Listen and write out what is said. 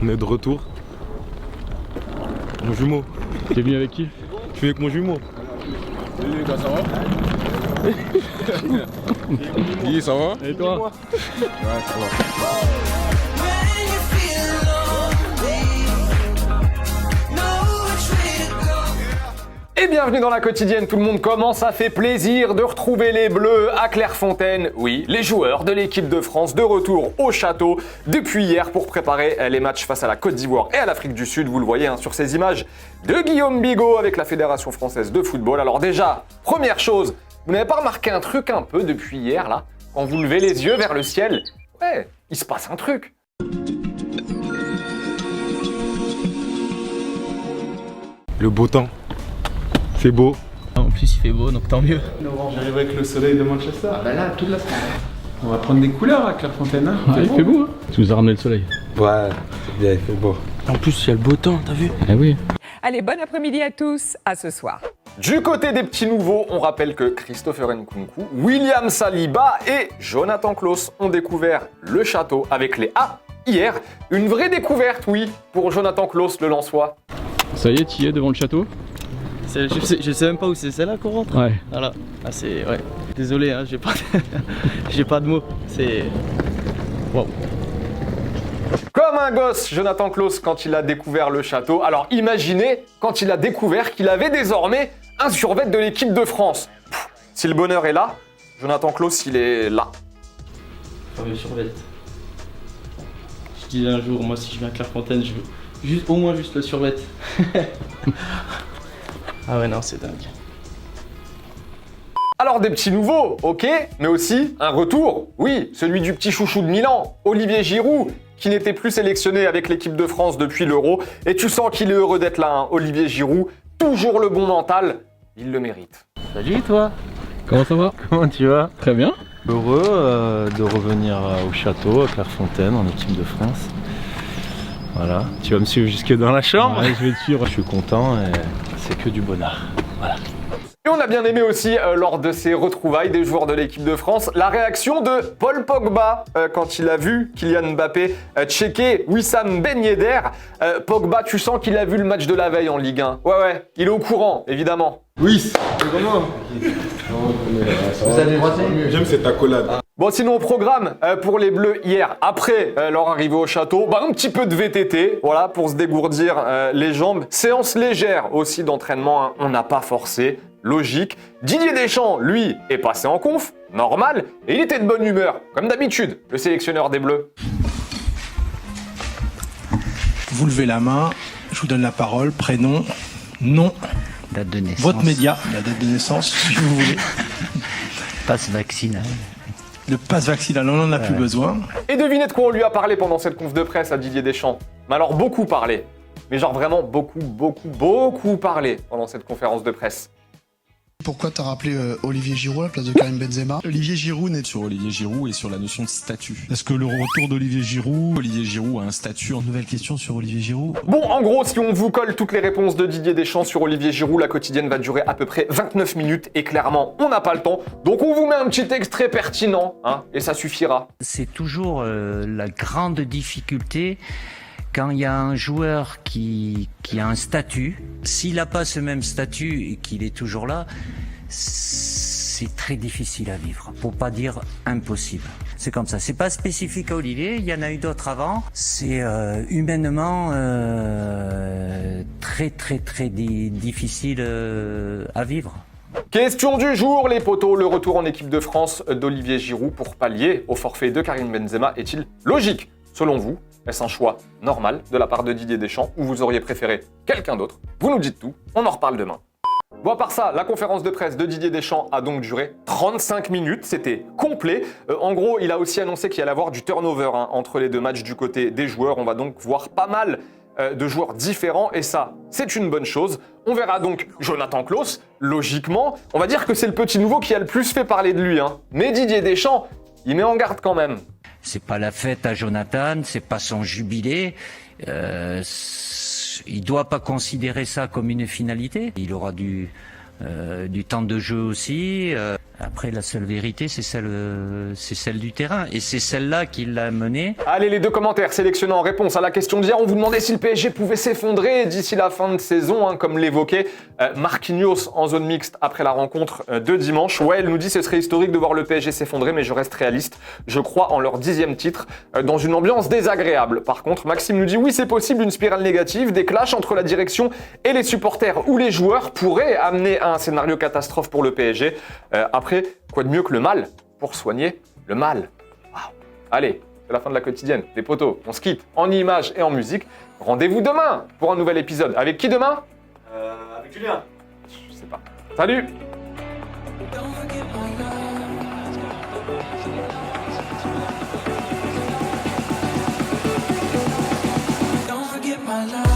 On est de retour. Mon jumeau. T'es venu avec qui? Je suis avec mon jumeau. Salut les gars, ça va? Guy, ça va? Et toi? Ouais, ça va. Et bienvenue dans la quotidienne tout le monde, comment ça fait plaisir de retrouver les Bleus à Clairefontaine. Oui, les joueurs de l'équipe de France de retour au château depuis hier pour préparer les matchs face à la Côte d'Ivoire et à l'Afrique du Sud. Vous le voyez sur ces images de Guillaume Bigot avec la Fédération Française de Football. Alors déjà, première chose, vous n'avez pas remarqué un truc un peu depuis hier là? Quand vous levez les yeux vers le ciel, ouais, il se passe un truc. Le beau temps. C'est beau. En plus il fait beau donc tant mieux. J'arrive avec le soleil de Manchester. Ah bah là, toute la semaine. On va prendre des couleurs à Clairefontaine. Hein. Ah, il fait beau, hein. Tu nous as ramené le soleil. Ouais, c'est bien, il fait beau. En plus il y a le beau temps, t'as vu? Ah oui. Allez, bon après-midi à tous, à ce soir. Du côté des petits nouveaux, on rappelle que Christopher Nkunku, William Saliba et Jonathan Klaus ont découvert le château avec les A hier. Une vraie découverte, oui, pour Jonathan Klaus, le Lensois. Ça y est, t'y es devant le château? Je sais même pas où c'est là qu'on rentre. Ouais. Voilà. Ah c'est. Ouais. Désolé, hein, j'ai pas j'ai pas de mots. C'est. Wow. Comme un gosse, Jonathan Klaus, quand il a découvert le château. Alors imaginez quand il a découvert qu'il avait désormais un survêt de l'équipe de France. Si le bonheur est là, Jonathan Klaus, il est là. Fameux survêt. Je dis un jour, moi si je viens à Clairefontaine, je veux juste, au moins juste le survêt. Ah ouais non c'est dingue. Alors des petits nouveaux, ok, mais aussi un retour, oui, celui du petit chouchou de Milan, Olivier Giroud, qui n'était plus sélectionné avec l'équipe de France depuis l'Euro. Et tu sens qu'il est heureux d'être là, hein, Olivier Giroud, toujours le bon mental, il le mérite. Salut toi, Comment ça va? comment tu vas? Très bien. Heureux de revenir au château, à Clairefontaine, en équipe de France. Voilà, tu vas me suivre jusque dans la chambre. Ouais, je vais te suivre. Je suis content et c'est que du bonheur. Voilà. Et on a bien aimé aussi, lors de ces retrouvailles des joueurs de l'équipe de France, la réaction de Paul Pogba quand il a vu Kylian Mbappé checker Wissam Ben Yedder. Pogba, tu sens qu'il a vu le match de la veille en Ligue 1. Ouais, il est au courant, évidemment. Oui, c'est comment? Vous allez droiter? J'aime cette accolade. Bon, sinon au programme pour les Bleus hier, après leur arrivée au château, un petit peu de VTT, voilà, pour se dégourdir les jambes. Séance légère aussi d'entraînement, hein, on n'a pas forcé, logique. Didier Deschamps, lui, est passé en conf, normal, et il était de bonne humeur, comme d'habitude, le sélectionneur des Bleus. Vous levez la main, je vous donne la parole, prénom, nom, Date de naissance. votre média, la date de naissance, si vous voulez. Passe vaccinal. Le passe vaccinal, on n'en a plus besoin. Et devinez de quoi on lui a parlé pendant cette conf de presse à Didier Deschamps. Mais alors beaucoup parlé. Mais genre vraiment beaucoup parlé pendant cette conférence de presse. Pourquoi t'as rappelé Olivier Giroud à la place de Karim Benzema? Olivier Giroud n'est sur Olivier Giroud et sur la notion de statut. Est-ce que le retour d'Olivier Giroud a un statut? Nouvelle question sur Olivier Giroud. Bon, en gros, si on vous colle toutes les réponses de Didier Deschamps sur Olivier Giroud, la quotidienne va durer à peu près 29 minutes et clairement, on n'a pas le temps. Donc on vous met un petit extrait pertinent, hein, et ça suffira. C'est toujours la grande difficulté quand il y a un joueur qui a un statut. S'il n'a pas ce même statut et qu'il est toujours là, c'est très difficile à vivre, pour pas dire impossible. C'est comme ça. C'est pas spécifique à Olivier, il y en a eu d'autres avant. C'est humainement très difficile à vivre. Question du jour, les potos, le retour en équipe de France d'Olivier Giroud pour pallier au forfait de Karim Benzema est-il logique? Selon vous, est-ce un choix normal de la part de Didier Deschamps ou vous auriez préféré quelqu'un d'autre? Vous nous dites tout, on en reparle demain. Bon, à part ça, la conférence de presse de Didier Deschamps a donc duré 35 minutes, c'était complet. En gros, il a aussi annoncé qu'il allait avoir du turnover entre les deux matchs du côté des joueurs. On va donc voir pas mal de joueurs différents et ça, c'est une bonne chose. On verra donc Jonathan Klaus, logiquement. On va dire que c'est le petit nouveau qui a le plus fait parler de lui. Hein. Mais Didier Deschamps, il met en garde quand même. C'est pas la fête à Jonathan, c'est pas son jubilé. Il doit pas considérer ça comme une finalité. Il aura du temps de jeu aussi. Après, la seule vérité, c'est celle du terrain. Et c'est celle-là qui l'a mené. Allez, les 2 commentaires sélectionnés en réponse à la question d'hier. On vous demandait si le PSG pouvait s'effondrer d'ici la fin de saison, hein, comme l'évoquait Marquinhos en zone mixte après la rencontre de dimanche. Ouais, elle nous dit ce serait historique de voir le PSG s'effondrer, mais je reste réaliste. Je crois en leur 10e titre, dans une ambiance désagréable. Par contre, Maxime nous dit oui, c'est possible, une spirale négative, des clashs entre la direction et les supporters ou les joueurs pourraient amener à un scénario catastrophe pour le PSG. Après, quoi de mieux que le mal pour soigner le mal. Waouh. Allez, c'est la fin de la quotidienne. Les potos, on se quitte en images et en musique. Rendez-vous demain pour un nouvel épisode. Avec qui demain ? Avec Julien. Je sais pas. Salut. Don't forget my love.